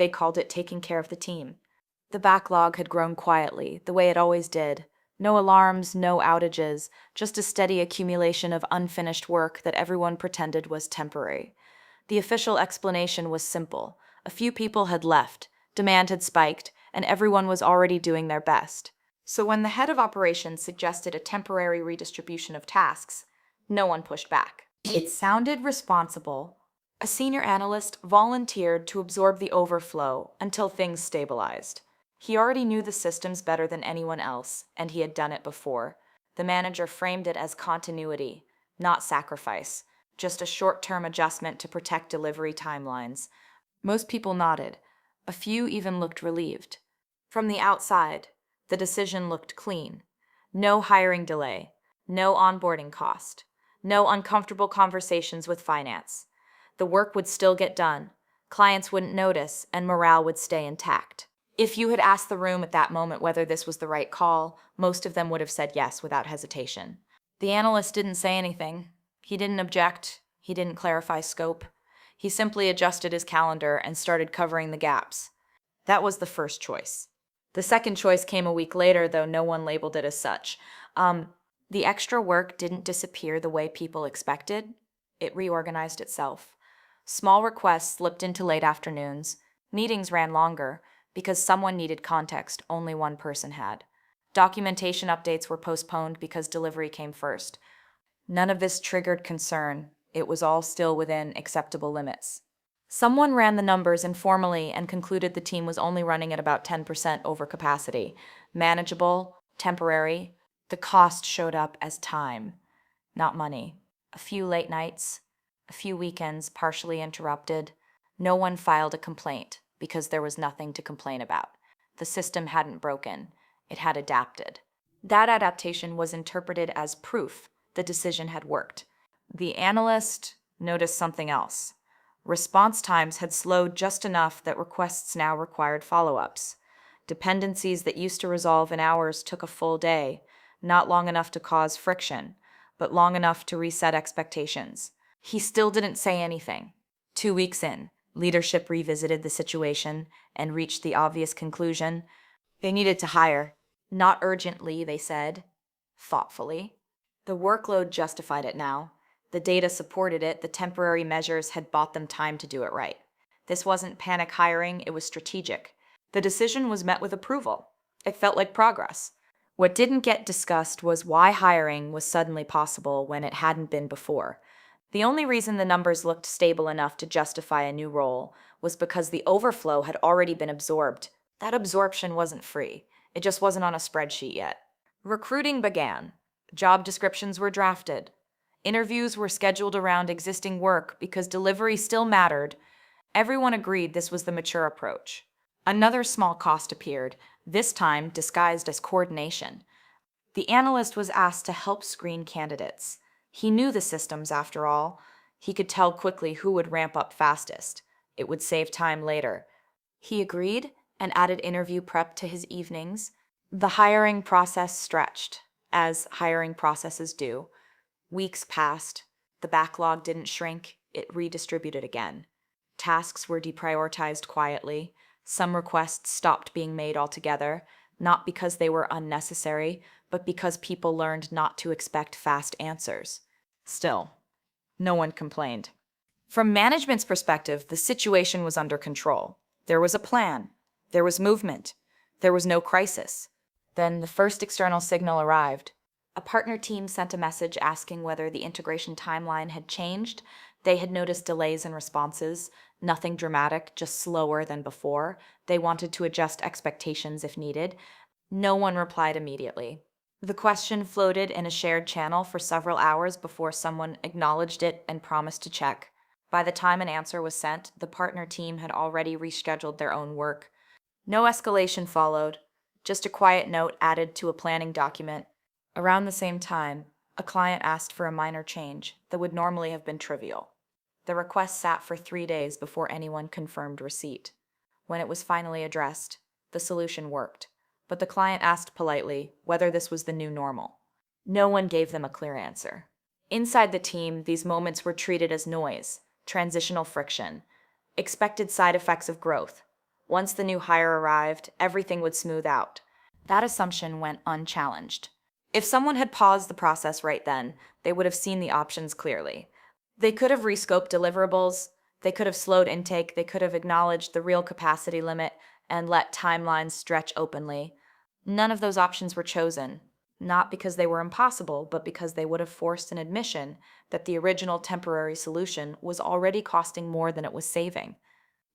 They called it taking care of the team. The backlog had grown quietly, the way it always did. No alarms, no outages, just a steady accumulation of unfinished work that everyone pretended was temporary. The official explanation was simple. A few people had left, demand had spiked, and everyone was already doing their best. So when the head of operations suggested a temporary redistribution of tasks, no one pushed back. It sounded responsible. A senior analyst volunteered to absorb the overflow until things stabilized. He already knew the systems better than anyone else, and he had done it before. The manager framed it as continuity, not sacrifice, just a short-term adjustment to protect delivery timelines. Most people nodded. A few even looked relieved. From the outside, the decision looked clean. No hiring delay, no onboarding cost, no uncomfortable conversations with finance. The work would still get done, clients wouldn't notice, and morale would stay intact. If you had asked the room at that moment whether this was the right call, most of them would have said yes without hesitation. The analyst didn't say anything. He didn't object. He didn't clarify scope. He simply adjusted his calendar and started covering the gaps. That was the first choice. The second choice came a week later, though no one labeled it as such. The extra work didn't disappear the way people expected. It reorganized itself. Small requests slipped into late afternoons. Meetings ran longer because someone needed context only one person had. Documentation updates were postponed because delivery came first. None of this triggered concern. It was all still within acceptable limits. Someone ran the numbers informally and concluded the team was only running at about 10% over capacity. Manageable, temporary. The cost showed up as time, not money. A few late nights, a few weekends partially interrupted. No one filed a complaint because there was nothing to complain about. The system hadn't broken. It had adapted. That adaptation was interpreted as proof the decision had worked. The analyst noticed something else. Response times had slowed just enough that requests now required follow-ups. Dependencies that used to resolve in hours took a full day, not long enough to cause friction, but long enough to reset expectations. He still didn't say anything. 2 weeks in, leadership revisited the situation and reached the obvious conclusion. They needed to hire. Not urgently, they said. Thoughtfully. The workload justified it now. The data supported it. The temporary measures had bought them time to do it right. This wasn't panic hiring, it was strategic. The decision was met with approval. It felt like progress. What didn't get discussed was why hiring was suddenly possible when it hadn't been before. The only reason the numbers looked stable enough to justify a new role was because the overflow had already been absorbed. That absorption wasn't free. It just wasn't on a spreadsheet yet. Recruiting began. Job descriptions were drafted. Interviews were scheduled around existing work because delivery still mattered. Everyone agreed this was the mature approach. Another small cost appeared, this time disguised as coordination. The analyst was asked to help screen candidates. He knew the systems, after all. He could tell quickly who would ramp up fastest. It would save time later. He agreed and added interview prep to his evenings. The hiring process stretched, as hiring processes do. Weeks passed. The backlog didn't shrink. It redistributed again. Tasks were deprioritized quietly. Some requests stopped being made altogether, not because they were unnecessary, but because people learned not to expect fast answers. Still, no one complained. From management's perspective, the situation was under control. There was a plan. There was movement. There was no crisis. Then the first external signal arrived. A partner team sent a message asking whether the integration timeline had changed. They had noticed delays in responses, nothing dramatic, just slower than before. They wanted to adjust expectations if needed. No one replied immediately. The question floated in a shared channel for several hours before someone acknowledged it and promised to check. By the time an answer was sent, the partner team had already rescheduled their own work. No escalation followed, just a quiet note added to a planning document. Around the same time, a client asked for a minor change that would normally have been trivial. The request sat for 3 days before anyone confirmed receipt. When it was finally addressed, the solution worked, but the client asked politely whether this was the new normal. No one gave them a clear answer. Inside the team, these moments were treated as noise, transitional friction, expected side effects of growth. Once the new hire arrived, everything would smooth out. That assumption went unchallenged. If someone had paused the process right then, they would have seen the options clearly. They could have rescoped deliverables, they could have slowed intake, they could have acknowledged the real capacity limit and let timelines stretch openly. None of those options were chosen, not because they were impossible, but because they would have forced an admission that the original temporary solution was already costing more than it was saving.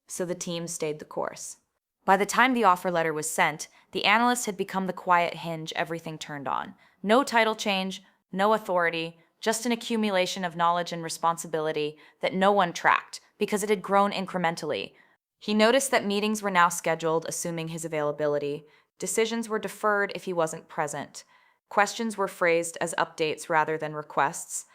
So the team stayed the course. By the time the offer letter was sent, the analyst had become the quiet hinge everything turned on. No title change, no authority, just an accumulation of knowledge and responsibility that no one tracked because it had grown incrementally. He noticed that meetings were now scheduled, assuming his availability. Decisions were deferred if he wasn't present. Questions were phrased as updates rather than requests.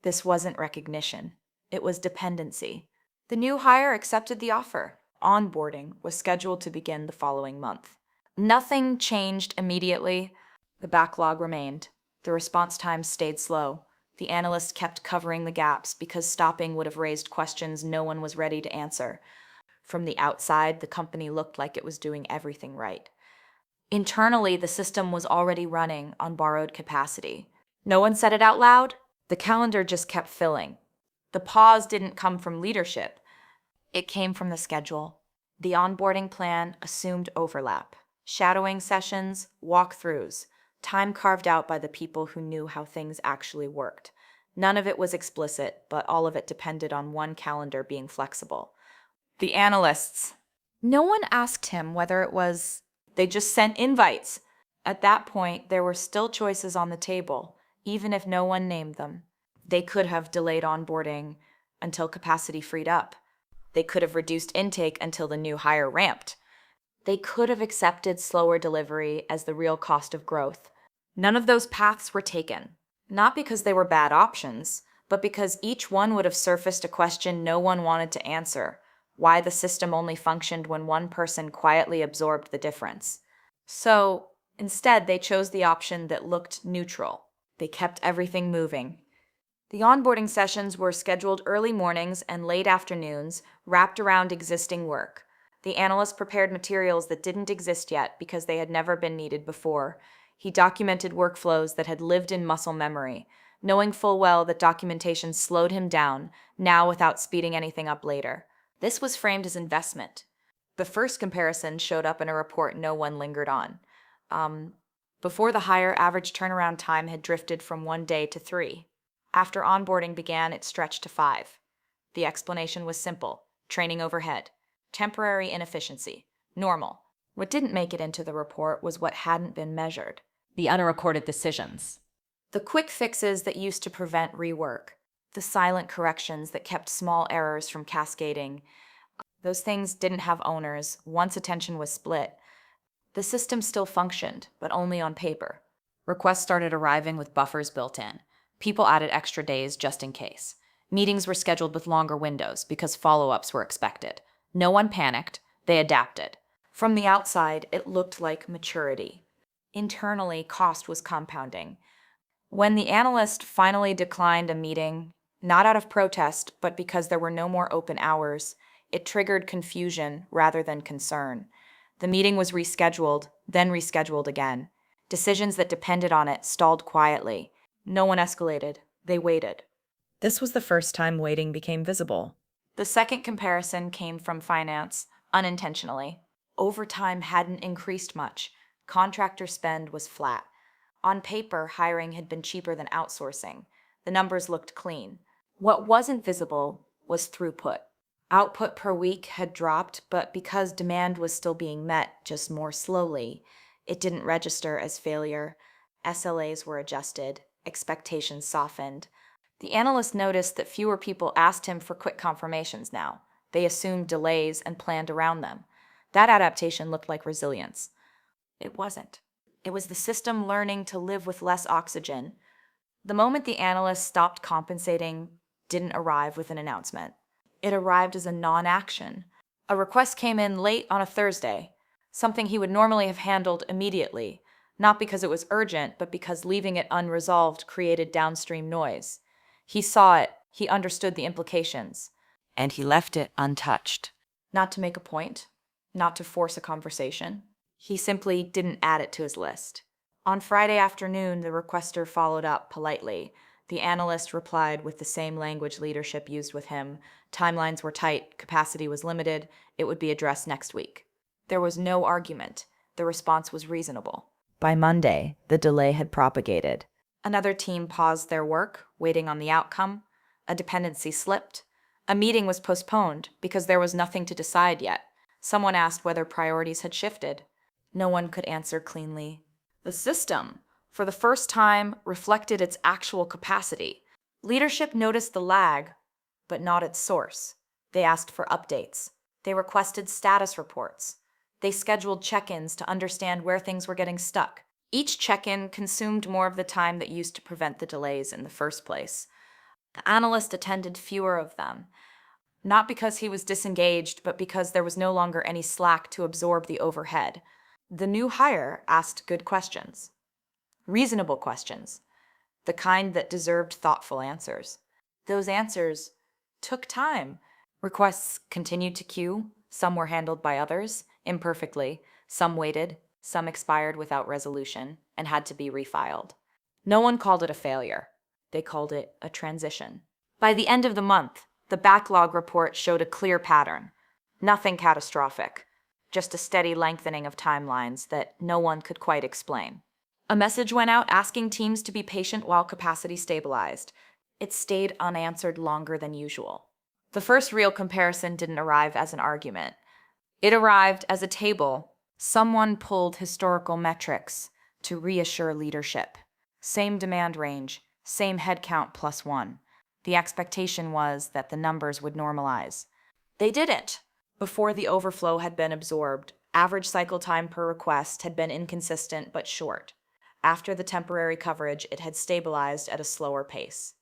This wasn't recognition. It was dependency. The new hire accepted the offer. Onboarding was scheduled to begin the following month. Nothing changed immediately. The backlog remained. The response time stayed slow. The analyst kept covering the gaps because stopping would have raised questions no one was ready to answer. From the outside, the company looked like it was doing everything right. Internally, the system was already running on borrowed capacity. No one said it out loud. The calendar just kept filling. The pause didn't come from leadership. It came from the schedule. The onboarding plan assumed overlap. Shadowing sessions, walkthroughs, time carved out by the people who knew how things actually worked. None of it was explicit, but all of it depended on one calendar being flexible. The analysts. No one asked him whether it was. They just sent invites. At that point, there were still choices on the table, even if no one named them. They could have delayed onboarding until capacity freed up. They could have reduced intake until the new hire ramped. They could have accepted slower delivery as the real cost of growth. None of those paths were taken, not because they were bad options, but because each one would have surfaced a question no one wanted to answer: why the system only functioned when one person quietly absorbed the difference. So, instead, they chose the option that looked neutral. They kept everything moving. The onboarding sessions were scheduled early mornings and late afternoons, wrapped around existing work. The analyst prepared materials that didn't exist yet because they had never been needed before. He documented workflows that had lived in muscle memory, knowing full well that documentation slowed him down, now without speeding anything up later. This was framed as investment. The first comparison showed up in a report no one lingered on. Before the hire, average turnaround time had drifted from 1 day to 3. After onboarding began, it stretched to 5. The explanation was simple: training overhead, temporary inefficiency, normal. What didn't make it into the report was what hadn't been measured: the unrecorded decisions. The quick fixes that used to prevent rework, the silent corrections that kept small errors from cascading. Those things didn't have owners once attention was split. The system still functioned, but only on paper. Requests started arriving with buffers built in. People added extra days just in case. Meetings were scheduled with longer windows because follow-ups were expected. No one panicked. They adapted. From the outside, it looked like maturity. Internally, cost was compounding. When the analyst finally declined a meeting, not out of protest, but because there were no more open hours, it triggered confusion rather than concern. The meeting was rescheduled, then rescheduled again. Decisions that depended on it stalled quietly. No one escalated. They waited. This was the first time waiting became visible. The second comparison came from finance, unintentionally. Overtime hadn't increased much. Contractor spend was flat. On paper, hiring had been cheaper than outsourcing. The numbers looked clean. What wasn't visible was throughput. Output per week had dropped, but because demand was still being met, just more slowly, it didn't register as failure. SLAs were adjusted. Expectations softened. The analyst noticed that fewer people asked him for quick confirmations now. They assumed delays and planned around them. That adaptation looked like resilience. It wasn't. It was the system learning to live with less oxygen. The moment the analyst stopped compensating didn't arrive with an announcement. It arrived as a non-action. A request came in late on a Thursday, something he would normally have handled immediately, not because it was urgent, but because leaving it unresolved created downstream noise. He saw it, he understood the implications, and he left it untouched. Not to make a point, not to force a conversation. He simply didn't add it to his list. On Friday afternoon, the requester followed up politely. The analyst replied with the same language leadership used with him. Timelines were tight, capacity was limited, it would be addressed next week. There was no argument. The response was reasonable. By Monday, the delay had propagated. Another team paused their work, waiting on the outcome. A dependency slipped. A meeting was postponed because there was nothing to decide yet. Someone asked whether priorities had shifted. No one could answer cleanly. The system, for the first time, reflected its actual capacity. Leadership noticed the lag, but not its source. They asked for updates. They requested status reports. They scheduled check-ins to understand where things were getting stuck. Each check-in consumed more of the time that used to prevent the delays in the first place. The analyst attended fewer of them, not because he was disengaged, but because there was no longer any slack to absorb the overhead. The new hire asked good questions, reasonable questions, the kind that deserved thoughtful answers. Those answers took time. Requests continued to queue. Some were handled by others, imperfectly. Some waited. Some expired without resolution and had to be refiled. No one called it a failure. They called it a transition. By the end of the month, the backlog report showed a clear pattern. Nothing catastrophic, just a steady lengthening of timelines that no one could quite explain. A message went out asking teams to be patient while capacity stabilized. It stayed unanswered longer than usual. The first real comparison didn't arrive as an argument. It arrived as a table. Someone pulled historical metrics to reassure leadership. Same demand range, same headcount +1. The expectation was that the numbers would normalize. They didn't. Before the overflow had been absorbed, average cycle time per request had been inconsistent but short. After the temporary coverage, it had stabilized at a slower pace.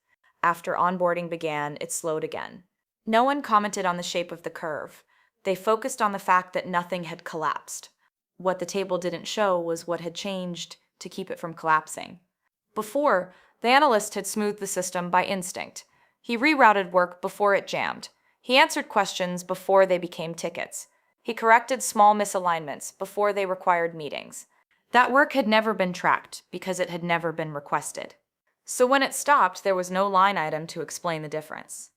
After onboarding began, it slowed again. No one commented on the shape of the curve. They focused on the fact that nothing had collapsed. What the table didn't show was what had changed to keep it from collapsing. Before, the analyst had smoothed the system by instinct. He rerouted work before it jammed. He answered questions before they became tickets. He corrected small misalignments before they required meetings. That work had never been tracked because it had never been requested. So when it stopped, there was no line item to explain the difference.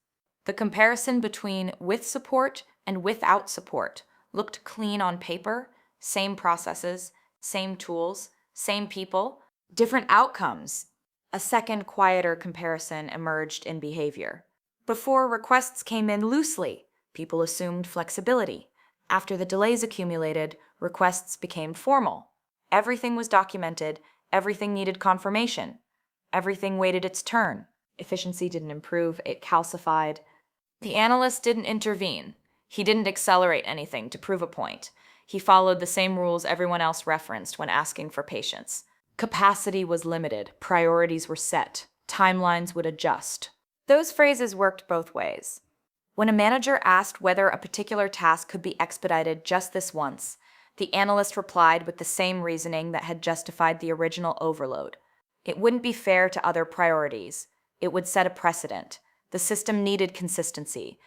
The comparison between with support and without support looked clean on paper, same processes, same tools, same people, different outcomes. A second, quieter comparison emerged in behavior. Before, requests came in loosely. People assumed flexibility. After the delays accumulated, requests became formal. Everything was documented. Everything needed confirmation. Everything waited its turn. Efficiency didn't improve, it calcified. The analyst didn't intervene. He didn't accelerate anything to prove a point. He followed the same rules everyone else referenced when asking for patience. Capacity was limited, priorities were set, timelines would adjust. Those phrases worked both ways. When a manager asked whether a particular task could be expedited just this once, the analyst replied with the same reasoning that had justified the original overload. It wouldn't be fair to other priorities. It would set a precedent. The system needed consistency.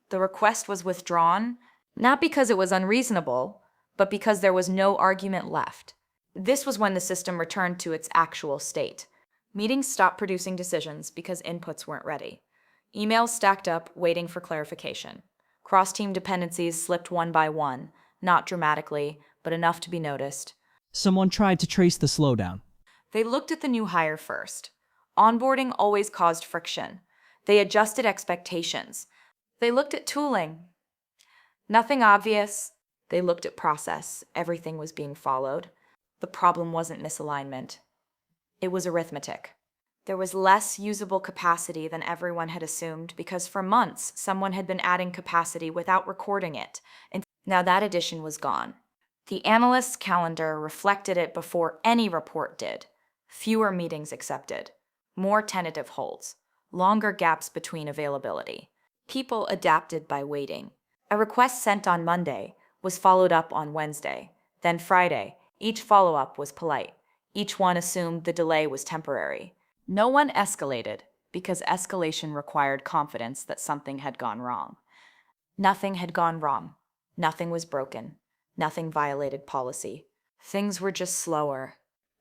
The request was withdrawn, not because it was unreasonable, but because there was no argument left. This was when the system returned to its actual state. Meetings stopped producing decisions because inputs weren't ready. Emails stacked up, waiting for clarification. Cross-team dependencies slipped one by one, not dramatically, but enough to be noticed. Someone tried to trace the slowdown. They looked at the new hire first. Onboarding always caused friction. They adjusted expectations. They looked at tooling. Nothing obvious. They looked at process. Everything was being followed. The problem wasn't misalignment. It was arithmetic. There was less usable capacity than everyone had assumed because for months someone had been adding capacity without recording it, and now that addition was gone. The analyst's calendar reflected it before any report did. Fewer meetings accepted, more tentative holds, longer gaps between availability. People adapted by waiting. A request sent on Monday was followed up on Wednesday, then Friday. Each follow-up was polite. Each one assumed the delay was temporary. No one escalated because escalation required confidence that something had gone wrong. Nothing had gone wrong. Nothing was broken. Nothing violated policy. Things were just slower.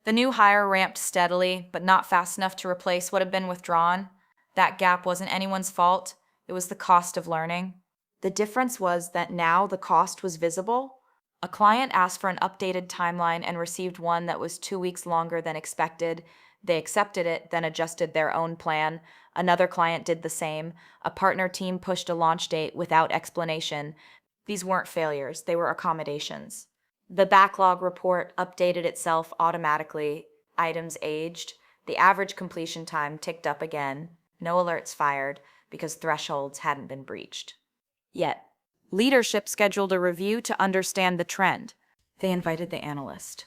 The new hire ramped steadily, but not fast enough to replace what had been withdrawn. That gap wasn't anyone's fault. It was the cost of learning. The difference was that now the cost was visible. A client asked for an updated timeline and received one that was 2 weeks longer than expected. They accepted it, then adjusted their own plan. Another client did the same. A partner team pushed a launch date without explanation. These weren't failures, they were accommodations. The backlog report updated itself automatically. Items aged. The average completion time ticked up again. No alerts fired because thresholds hadn't been breached. Yet, leadership scheduled a review to understand the trend. They invited the analyst.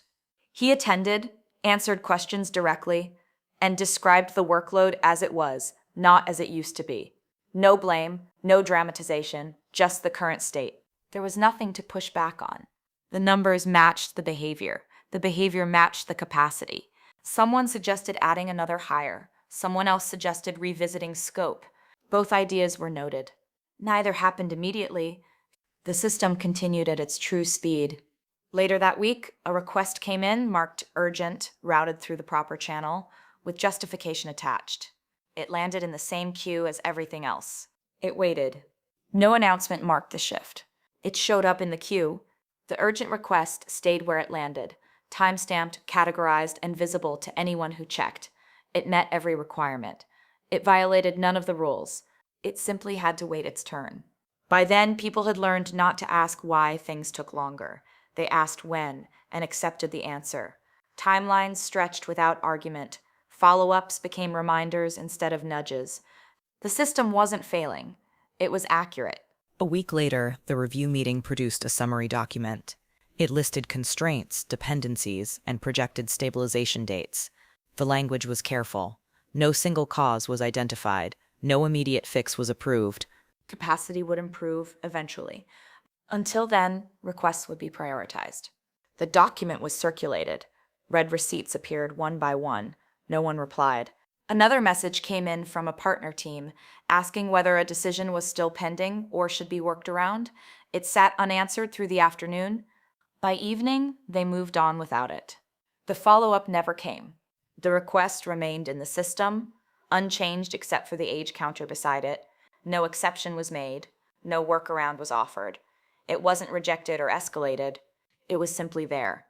He attended, answered questions directly, and described the workload as it was, not as it used to be. No blame, no dramatization, just the current state. There was nothing to push back on. The numbers matched the behavior. The behavior matched the capacity. Someone suggested adding another hire. Someone else suggested revisiting scope. Both ideas were noted. Neither happened immediately. The system continued at its true speed. Later that week, a request came in marked urgent, routed through the proper channel, with justification attached. It landed in the same queue as everything else. It waited. No announcement marked the shift. It showed up in the queue. The urgent request stayed where it landed, time-stamped, categorized, and visible to anyone who checked. It met every requirement. It violated none of the rules. It simply had to wait its turn. By then, people had learned not to ask why things took longer. They asked when, and accepted the answer. Timelines stretched without argument. Follow-ups became reminders instead of nudges. The system wasn't failing. It was accurate. A week later, the review meeting produced a summary document. It listed constraints, dependencies, and projected stabilization dates. The language was careful. No single cause was identified. No immediate fix was approved. Capacity would improve eventually. Until then, requests would be prioritized. The document was circulated. Red receipts appeared one by one. No one replied. Another message came in from a partner team, asking whether a decision was still pending or should be worked around. It sat unanswered through the afternoon. By evening, they moved on without it. The follow-up never came. The request remained in the system, unchanged except for the age counter beside it. No exception was made. No workaround was offered. It wasn't rejected or escalated. It was simply there.